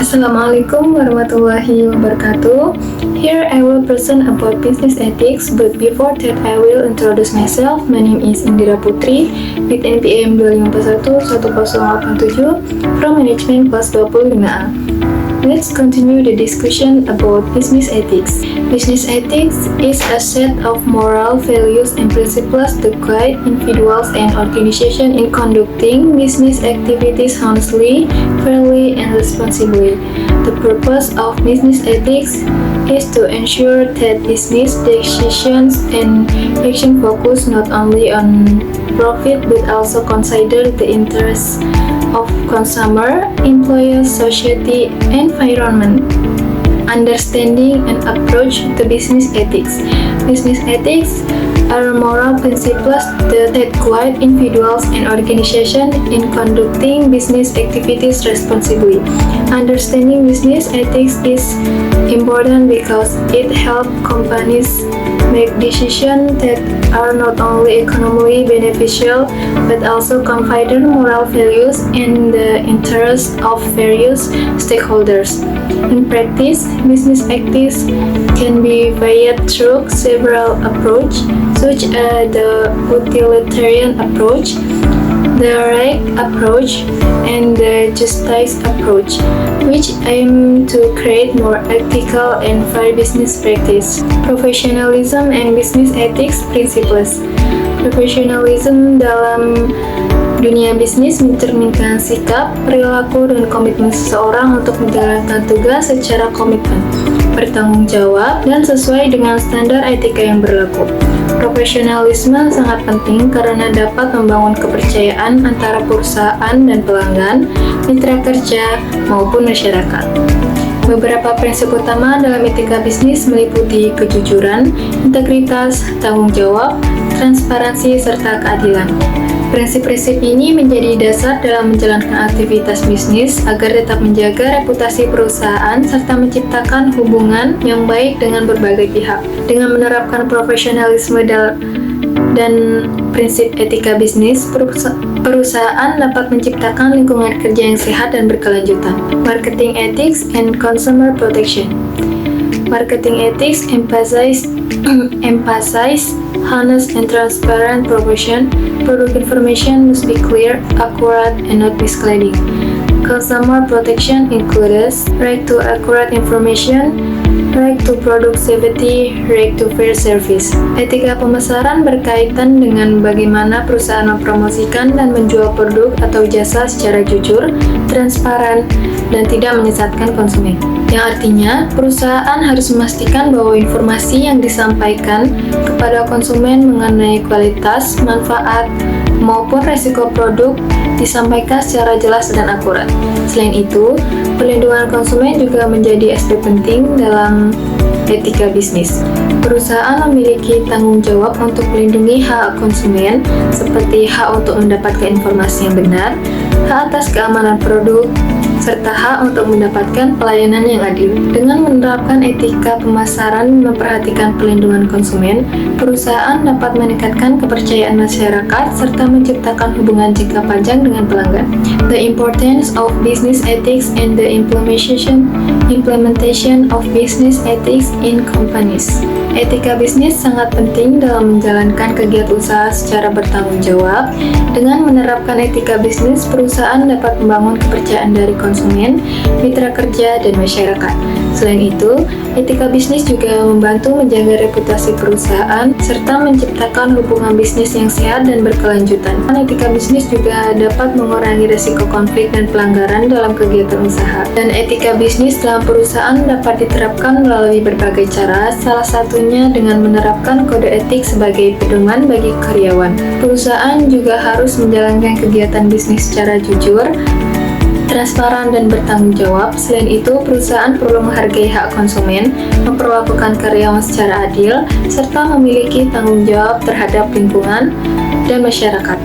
Assalamualaikum warahmatullahi wabarakatuh. Here I will present about business ethics, but before that I will introduce myself. My name is Indira Putri with NPM 2511087 from Management Kelas 25A. Let's continue the discussion about business ethics. Business ethics is a set of moral values and principles to guide individuals and organizations in conducting business activities honestly, fairly, and responsibly. The purpose of business ethics is to ensure that business decisions and action focus not only on profit but also consider the interests of consumer, employers, society, and environment. Understanding and approach to business ethics. Business ethics are moral principles that guide individuals and organizations in conducting business activities responsibly. Understanding business ethics is important because it helps companies make decisions that are not only economically beneficial but also consider moral values and the interests of various stakeholders. In practice, business ethics can be viewed through several approaches, such as the utilitarian approach, the right approach, and the justice approach, which aim to create more ethical and fair business practice. Professionalism and business ethics principles. Professionalism dalam dunia bisnis mencerminkan sikap, perilaku, dan komitmen seseorang untuk menjalankan tugas secara komitmen, bertanggung jawab, dan sesuai dengan standar etika yang berlaku. Profesionalisme sangat penting karena dapat membangun kepercayaan antara perusahaan dan pelanggan, mitra kerja, maupun masyarakat. Beberapa prinsip utama dalam etika bisnis meliputi kejujuran, integritas, tanggung jawab, transparansi, serta keadilan. Prinsip-prinsip ini menjadi dasar dalam menjalankan aktivitas bisnis agar tetap menjaga reputasi perusahaan serta menciptakan hubungan yang baik dengan berbagai pihak. Dengan menerapkan profesionalisme dan prinsip etika bisnis, perusahaan dapat menciptakan lingkungan kerja yang sehat dan berkelanjutan. Marketing ethics and consumer protection. Marketing ethics emphasize honest and transparent promotion. Product information must be clear, accurate, and not misleading. Consumer protection includes right to accurate information, right to product safety, right to fair service. Etika pemasaran berkaitan dengan bagaimana perusahaan mempromosikan dan menjual produk atau jasa secara jujur, transparan, dan tidak menyesatkan konsumen. Yang artinya, perusahaan harus memastikan bahwa informasi yang disampaikan kepada konsumen mengenai kualitas, manfaat, maupun resiko produk disampaikan secara jelas dan akurat. Selain itu, perlindungan konsumen juga menjadi aspek penting dalam etika bisnis. Perusahaan memiliki tanggung jawab untuk melindungi hak konsumen, seperti hak untuk mendapatkan informasi yang benar, hak atas keamanan produk, serta hak untuk mendapatkan pelayanan yang adil. Dengan menerapkan etika pemasaran dan memperhatikan perlindungan konsumen, perusahaan dapat meningkatkan kepercayaan masyarakat serta menciptakan hubungan jangka panjang dengan pelanggan. The importance of business ethics and the implementation of business ethics in companies. Etika bisnis sangat penting dalam menjalankan kegiatan usaha secara bertanggung jawab. Dengan menerapkan etika bisnis, perusahaan dapat membangun kepercayaan dari konsumen, mitra kerja, dan masyarakat. Selain itu, etika bisnis juga membantu menjaga reputasi perusahaan serta menciptakan hubungan bisnis yang sehat dan berkelanjutan. Etika bisnis juga dapat mengurangi risiko konflik dan pelanggaran dalam kegiatan usaha. Dan etika bisnis dalam perusahaan dapat diterapkan melalui berbagai cara, salah satunya dengan menerapkan kode etik sebagai pedoman bagi karyawan. Perusahaan juga harus menjalankan kegiatan bisnis secara jujur, transparan, dan bertanggung jawab. Selain itu, perusahaan perlu menghargai hak konsumen, memperlakukan karyawan secara adil, serta memiliki tanggung jawab terhadap lingkungan dan masyarakat.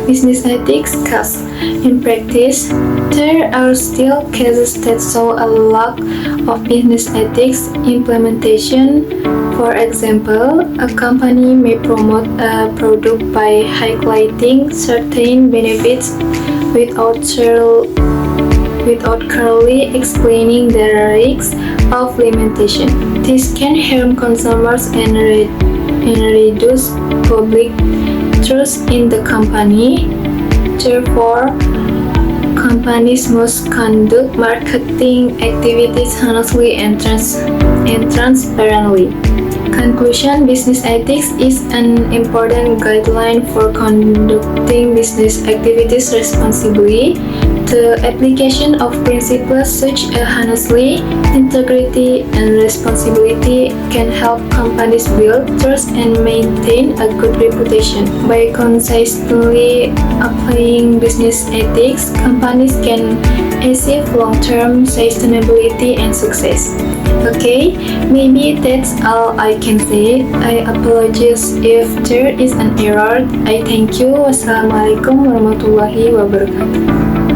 Business ethics costs. In practice, there are still cases that show a lack of business ethics implementation. For example, a company may promote a product by highlighting certain benefits without without clearly explaining the risks of limitation. This can harm consumers and reduce public trust in the company. Therefore, companies must conduct marketing activities honestly and transparently. Conclusion: business ethics is an important guideline for conducting business activities responsibly. The application of principles such as honesty, integrity, and responsibility can help companies build trust and maintain a good reputation. By consistently applying business ethics, companies can achieve long-term sustainability and success. Okay, maybe that's all I can say. I apologize if there is an error. I thank you. Wassalamualaikum warahmatullahi wabarakatuh.